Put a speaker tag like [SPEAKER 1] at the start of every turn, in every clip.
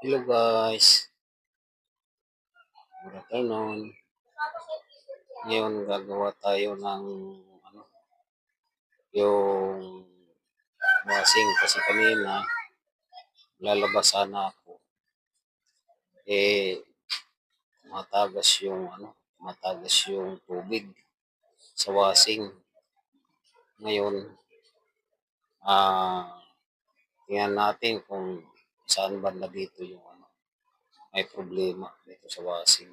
[SPEAKER 1] Hello guys, good afternoon. Ngayon gagawa tayo ng ano, yung washing kasi kanina lalabas sana ako. Matagas yung tubig sa washing. Ngayon, ah, tingnan natin kung saan banda dito yung may problema dito sa washing.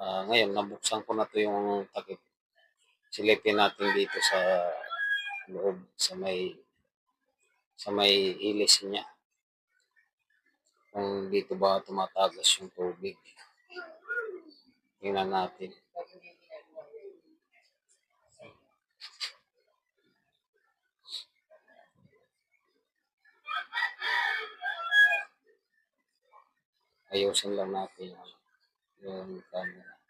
[SPEAKER 1] Ngayon, nabuksan ko na to yung takip. Silipin natin dito sa loob, sa may ilis niya. Kung dito ba tumatagas yung tubig. Tingnan natin. Ayusin lang natin yung camera.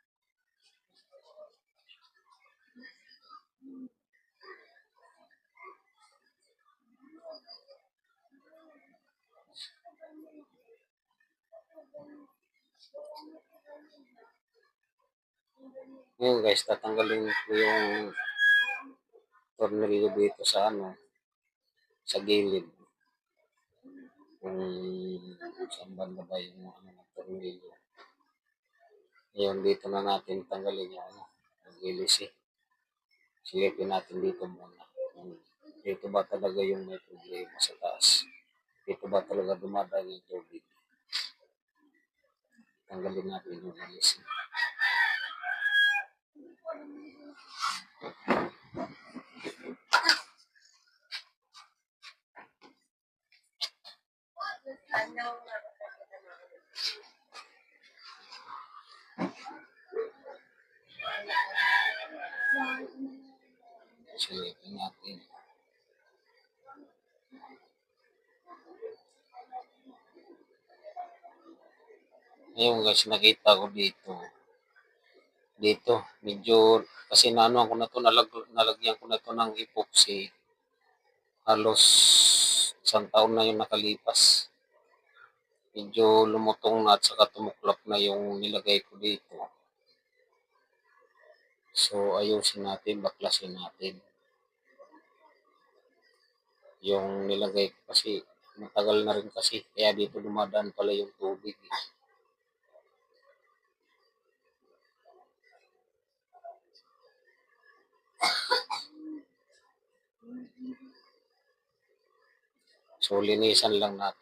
[SPEAKER 1] Ngayon guys, tatanggalin ko yung tornilyo dito sa gilid. Kung saan banda ba yung ng tornilyo. Ngayon, dito na natin tanggalin yung gilis Silipin natin dito muna. Dito ba talaga yung may problema sa taas? Dito ba talaga dumadaan yung tubig? Tanggalin natin yung gilis. Silipin natin. Ngayon guys, nakita ko dito medyo kasi naano ko na to, nalagyan ko na to ng epoxy. Halos isang taon na yung nakalipas. Medyo lumutong na at saka tumuklap na yung nilagay ko dito. So ayusin natin, baklasin natin. Yung nilagay ko kasi matagal na rin kasi, kaya dito dumadaan pala yung tubig. So linisan lang natin.